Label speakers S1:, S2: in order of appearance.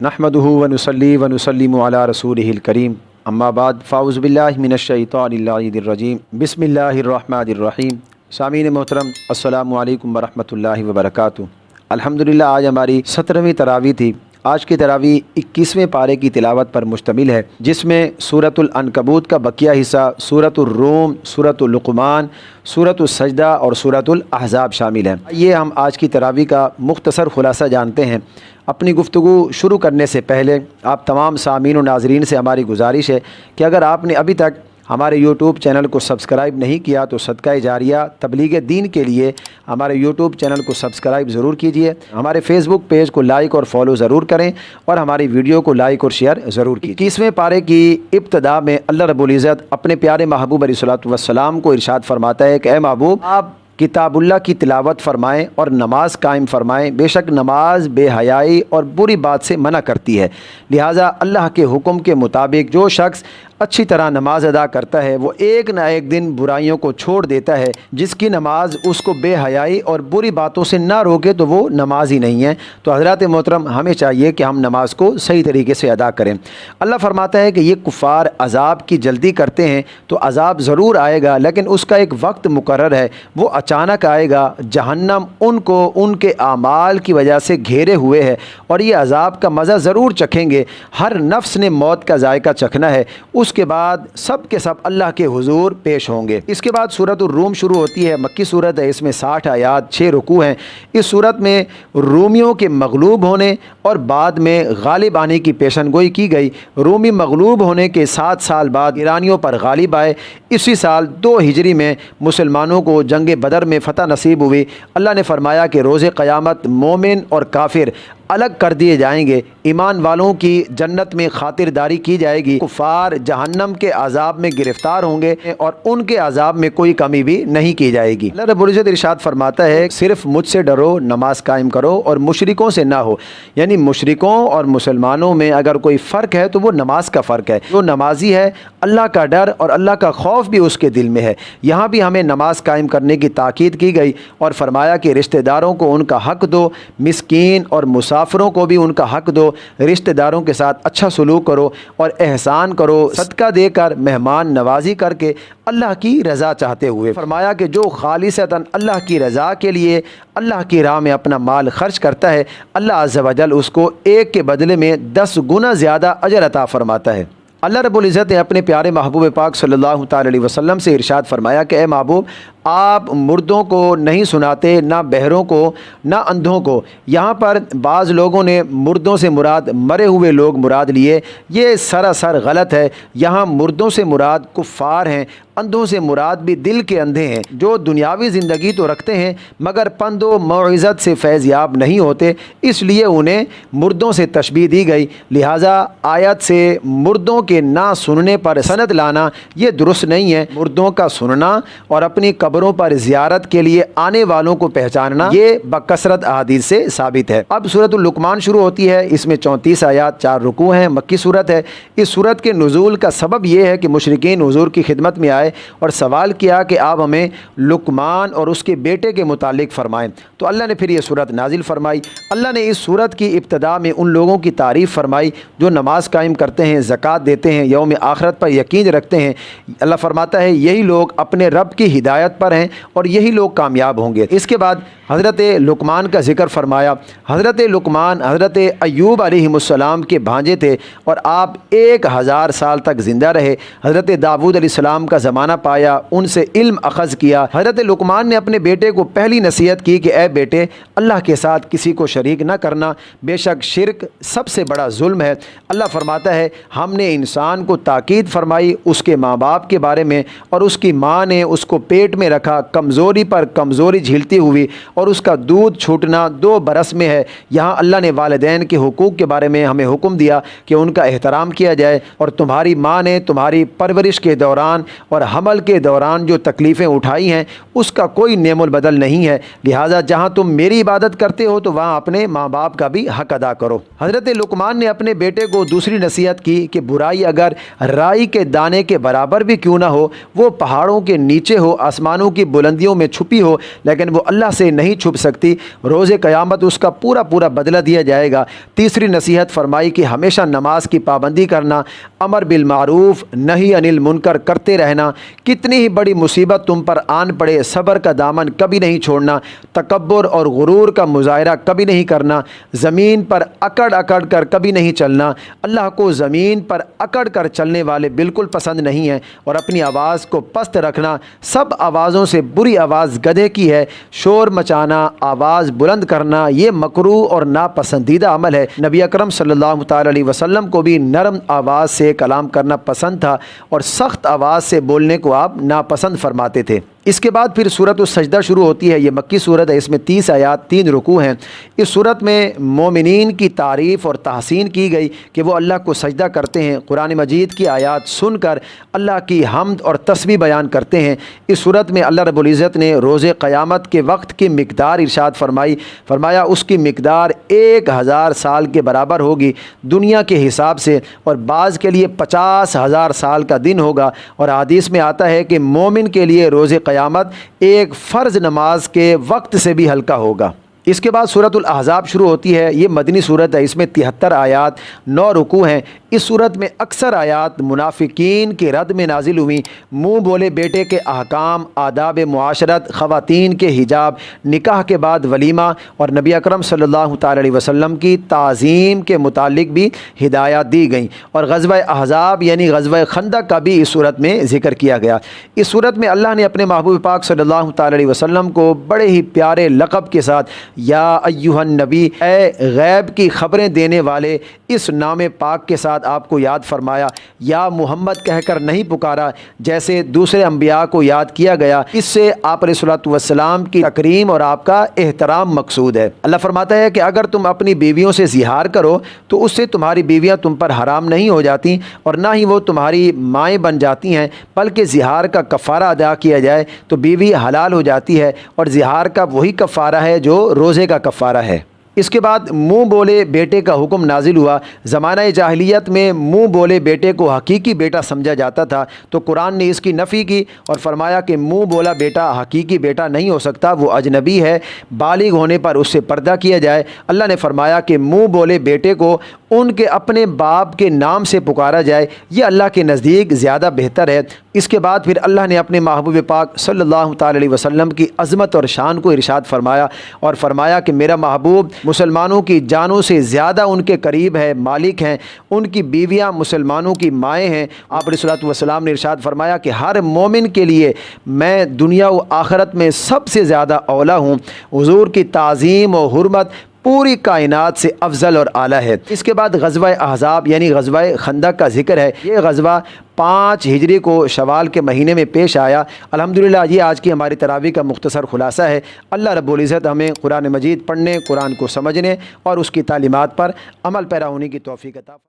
S1: नहमदुहु व नुसल्ली व नुसल्लिमु अला रसूलिहिल करीम अम्मा बाद फ़ाऊज़ु बिल्लाहि मिनश्शैतानिर रजीम बिस्मिल्लाहिर्रहमानिर्रहीम। सामीन मोहतरम अस्सलामु अलैकुम व रहमतुल्लाहि व बरकातुहू। अल्हम्दुलिल्लाह आज हमारी 17वीं तरावी थी। आज की तरावी 21वें पारे की तिलावत पर मुश्तमिल है, जिसमें सूरतुल अनकबूत का बकिया हिस्सा सूरतुल रूम, सूरतुल लुक़मान, सूरतुल सजदा और सूरतुल अहज़ाब शामिल हैं। ये हम आज की तरावी का मुख्तसर खुलासा जानते हैं। अपनी गुफ्तगू शुरू करने से पहले आप तमाम सामीन और नाज़रीन से हमारी गुजारिश है कि अगर आपने अभी तक हमारे यूट्यूब चैनल को सब्सक्राइब नहीं किया तो सदका जारिया तबलीग दीन के लिए हमारे यूट्यूब चैनल को सब्सक्राइब ज़रूर कीजिए। हमारे फेसबुक पेज को लाइक और फॉलो ज़रूर करें और हमारी वीडियो को लाइक और शेयर ज़रूर कीजिए। 21वें पारे की इब्तदा में अल्लाह रब्बुल इज़्ज़त अपने प्यारे महबूब अलैहिस्सलातु वस्सलाम को इरशाद फरमाता है कि ए महबूब, आप किताबुल्लाह की तिलावत फ़रमाएँ और नमाज कायम फ़रमाएँ। बेशक नमाज बेहयाई और बुरी बात से मना करती है, लिहाजा अल्लाह के हुक्म के मुताबिक जो शख्स अच्छी तरह नमाज अदा करता है वो एक ना एक दिन बुराइयों को छोड़ देता है। जिसकी नमाज उसको बेहयाई और बुरी बातों से ना रोके तो वो नमाज ही नहीं है। तो हज़रात मोहतरम, हमें चाहिए कि हम नमाज को सही तरीके से अदा करें। अल्लाह फरमाता है कि ये कुफ़ार अज़ाब की जल्दी करते हैं तो अज़ाब ज़रूर आएगा, लेकिन उसका एक वक्त मुकर्रर है, वो अचानक आएगा। जहन्नम उनको उनके आमाल की वजह से घेरे हुए है और ये अज़ाब का मज़ा ज़रूर चखेंगे। हर नफ्स ने मौत का जायका चखना है। उसके बाद सब के सब अल्लाह के हुजूर पेश होंगे। इसके बाद सूरतुल रूम शुरू होती है। मक्की सूरत है, इसमें 60 आयात 6 रुकू हैं। इस सूरत में रूमियों के मगलूब होने और बाद में गालिब आने की पेशनगोई की गई। रूमी मगलूब होने के 7 साल बाद ईरानियों पर गालिब आए। इसी साल 2 हिजरी में मुसलमानों को जंग बदर में फ़तह नसीब हुई। अल्लाह ने फरमाया कि रोज़े क़यामत मोमिन और काफिर अलग कर दिए जाएंगे। ईमान वालों की जन्नत में खातिरदारी की जाएगी। कुफार जहन्नम के अजाब में गिरफ्तार होंगे और उनके अजाब में कोई कमी भी नहीं की जाएगी। अल्लाह रब्बुल इज़्ज़त इरशाद फरमाता है, सिर्फ मुझसे डरो, नमाज कायम करो और मुशरिकों से ना हो। यानी मुशरिकों और मुसलमानों में अगर कोई फ़र्क है तो वो नमाज का फ़र्क है। जो नमाजी है अल्लाह का डर और अल्लाह का खौफ भी उसके दिल में है। यहाँ भी हमें नमाज कायम करने की ताकीद की गई और फरमाया कि रिश्तेदारों को उनका हक़ दो, मिस्कीन और मुसाफिरों को भी उनका हक़ दो, रिश्तेदारों के साथ अच्छा सलूक करो और एहसान करो, सदका देकर मेहमान नवाजी करके अल्लाह की रज़ा चाहते हुए। फरमाया कि जो खालिसतन अल्लाह की रज़ा के लिए अल्लाह की राह में अपना माल खर्च करता है, अल्लाह अज़्ज़ व जल उसको एक के बदले में 10 गुना ज़्यादा अजर अता फरमाता है। अल्लाह रब्बुल इज़्ज़त ने अपने प्यारे महबूब पाक सल्लल्लाहु अलैहि वसल्लम से इरशाद फरमाया कि ए महबूब, आप मुर्दों को नहीं सुनाते, ना बहरों को, ना अंधों को। यहाँ पर बाज़ लोगों ने मुर्दों से मुराद मरे हुए लोग मुराद लिए, ये सरासर गलत है। यहाँ मुर्दों से मुराद कुफ़ार हैं, अंधों से मुराद भी दिल के अंधे हैं, जो दुनियावी ज़िंदगी तो रखते हैं मगर पंदो मौइज़त से फैज़याब नहीं होते, इसलिए उन्हें मुर्दों से तशबीह दी गई। लिहाजा आयत से मुर्दों के ना सुनने पर सनद लाना ये दुरुस्त नहीं है। मुर्दों का सुनना और अपनी कब्रों पर ज़ियारत के लिए आने वालों को पहचानना ये बकसरत अहादीस से साबित है। अब सूरतुल लुक़मान शुरू होती है। इसमें 34 आयात 4 रुकू हैं। मक्की सूरत है। इस सूरत के नुज़ूल का सबब यह है कि मुशरिकीन हुज़ूर की खिदमत में आए और सवाल किया कि आप हमें लुक़मान और उसके बेटे के मुतालिक फ़रमाएँ। तो अल्लाह ने फिर ये सूरत नाजिल फरमाई। अल्लाह ने इस सूरत की इब्तदा में उन लोगों की तारीफ़ फरमाई जो नमाज कायम करते हैं, ज़कात देते हैं, यौम आखिरत पर यकीन रखते हैं। अल्लाह फरमाता है यही लोग अपने रब की हिदायत पर हैं और यही लोग कामयाब होंगे। इसके बाद हज़रत लुक़मान का ज़िक्र फरमाया। हज़रत लुक़मान हज़रत अय्यूब अलैहिस्सलाम के भांजे थे और आप 1000 साल तक ज़िंदा रहे। हज़रत दाऊद अलैहिस्सलाम का ज़माना पाया, उनसे इल्म अख़ज़ किया। हज़रत लुक़मान ने अपने बेटे को पहली नसीहत की कि ए बेटे, अल्लाह के साथ किसी को शरीक न करना, बेशक शिरक सबसे बड़ा जुल्म है। अल्लाह फरमाता है हमने इंसान को ताकीद फरमाई उसके माँ बाप के बारे में और उसकी माँ ने उसको पेट में रखा, कमज़ोरी पर कमज़ोरी झेलती हुई और उसका दूध छूटना 2 बरस में है। यहाँ अल्लाह ने वालिदैन के हुकूक के बारे में हमें हुक्म दिया कि उनका एहतराम किया जाए और तुम्हारी माँ ने तुम्हारी परवरिश के दौरान और हमल के दौरान जो तकलीफ़ें उठाई हैं उसका कोई नेमुल बदल नहीं है। लिहाजा जहाँ तुम मेरी इबादत करते हो तो वहाँ अपने माँ बाप का भी हक़ अदा करो। हज़रत लुक़मान ने अपने बेटे को दूसरी नसीहत की कि बुराई अगर राई के दाने के बराबर भी क्यों ना हो, वो पहाड़ों के नीचे हो, आसमानों की बुलंदियों में छुपी हो, लेकिन वो अल्लाह से नहीं نہیں چھپ سکتی، روز قیامت اس کا پورا پورا بدلہ دیا جائے گا۔ تیسری نصیحت فرمائی کہ ہمیشہ نماز کی پابندی کرنا، امر بالمعروف نہی عن المنکر کرتے رہنا، کتنی ہی بڑی مصیبت تم پر آن پڑے صبر کا دامن کبھی نہیں چھوڑنا، تکبر اور غرور کا مظاہرہ کبھی نہیں کرنا، زمین پر اکڑ اکڑ کر کبھی نہیں چلنا۔ اللہ کو زمین پر اکڑ کر چلنے والے بالکل پسند نہیں ہیں، اور اپنی آواز کو پست رکھنا، سب آوازوں سے بری آواز گدھے کی ہے، شور مچانا، آواز بلند کرنا یہ مکروہ اور ناپسندیدہ عمل ہے۔ نبی اکرم صلی اللہ تعالی علیہ وسلم کو بھی نرم آواز سے کلام کرنا پسند تھا، اور سخت آواز سے بولنے کو آپ ناپسند فرماتے تھے۔ اس کے بعد پھر سورۃ السجدہ شروع ہوتی ہے۔ یہ مکی سورت ہے، اس میں 30 آیات 3 رکوع ہیں۔ اس سورت میں مومنین کی تعریف اور تحسین کی گئی کہ وہ اللہ کو سجدہ کرتے ہیں، قرآن مجید کی آیات سن کر اللہ کی حمد اور تسبیح بیان کرتے ہیں۔ اس سورت میں اللہ رب العزت نے روز قیامت کے وقت کی مقدار ارشاد فرمایا اس کی مقدار 1000 سال کے برابر ہوگی دنیا کے حساب سے، اور بعض کے لیے 50,000 سال کا دن ہوگا، اور حدیث میں آتا ہے کہ مومن کے لیے روز قیامت ایک فرض نماز کے وقت سے بھی ہلکا ہوگا۔ اس کے بعد سورۃ الاحزاب شروع ہوتی ہے۔ یہ مدنی سورت ہے، اس میں 73 آیات 9 رکوع ہیں۔ اس سورت میں اکثر آیات منافقین کے رد میں نازل ہوئیں۔ منہ بولے بیٹے کے احکام، آداب معاشرت، خواتین کے حجاب، نکاح کے بعد ولیمہ، اور نبی اکرم صلی اللہ تعالی علیہ وسلم کی تعظیم کے متعلق بھی ہدایات دی گئیں، اور غزوہ احزاب یعنی غزوہ خندق کا بھی اس سورت میں ذکر کیا گیا۔ اس سورت میں اللہ نے اپنے محبوب پاک صلی اللہ تعالی علیہ وسلم کو بڑے ہی پیارے لقب کے ساتھ یا ایھا النبی، اے غیب کی خبریں دینے والے، اس نام پاک کے ساتھ آپ کو یاد فرمایا۔ یا محمد کہہ کر نہیں پکارا جیسے دوسرے انبیاء کو یاد کیا گیا۔ اس سے آپ علیہ الصلوۃ والسلام کی تکریم اور آپ کا احترام مقصود ہے۔ اللہ فرماتا ہے کہ اگر تم اپنی بیویوں سے زہار کرو تو اس سے تمہاری بیویاں تم پر حرام نہیں ہو جاتی، اور نہ ہی وہ تمہاری مائیں بن جاتی ہیں، بلکہ زہار کا کفارہ ادا کیا جائے تو بیوی حلال ہو جاتی ہے، اور زہار کا وہی کفارہ ہے جو روزے کا کفارہ ہے۔ اس کے بعد منہ بولے بیٹے کا حکم نازل ہوا۔ زمانہ جاہلیت میں منہ بولے بیٹے کو حقیقی بیٹا سمجھا جاتا تھا، تو قرآن نے اس کی نفی کی اور فرمایا کہ منہ بولا بیٹا حقیقی بیٹا نہیں ہو سکتا، وہ اجنبی ہے، بالغ ہونے پر اس سے پردہ کیا جائے۔ اللہ نے فرمایا کہ منہ بولے بیٹے کو ان کے اپنے باپ کے نام سے پکارا جائے، یہ اللہ کے نزدیک زیادہ بہتر ہے۔ اس کے بعد پھر اللہ نے اپنے محبوب پاک صلی اللہ تعالی علیہ وسلم کی عظمت اور شان کو ارشاد فرمایا، اور فرمایا کہ میرا محبوب مسلمانوں کی جانوں سے زیادہ ان کے قریب ہے، مالک ہیں، ان کی بیویاں مسلمانوں کی مائیں ہیں۔ آپ علیہ الصلوۃ والسلام نے ارشاد فرمایا کہ ہر مومن کے لیے میں دنیا و آخرت میں سب سے زیادہ اولیٰ ہوں۔ حضور کی تعظیم و حرمت پوری کائنات سے افضل اور اعلیٰ ہے۔ اس کے بعد غزوہ احزاب یعنی غزوہ خندق کا ذکر ہے۔ یہ غزوہ 5 ہجری کو شوال کے مہینے میں پیش آیا۔ الحمدللہ یہ آج کی ہماری تراویح کا مختصر خلاصہ ہے۔ اللہ رب العزت ہمیں قرآن مجید پڑھنے، قرآن کو سمجھنے اور اس کی تعلیمات پر عمل پیرا ہونے کی توفیق عطا فرمائے۔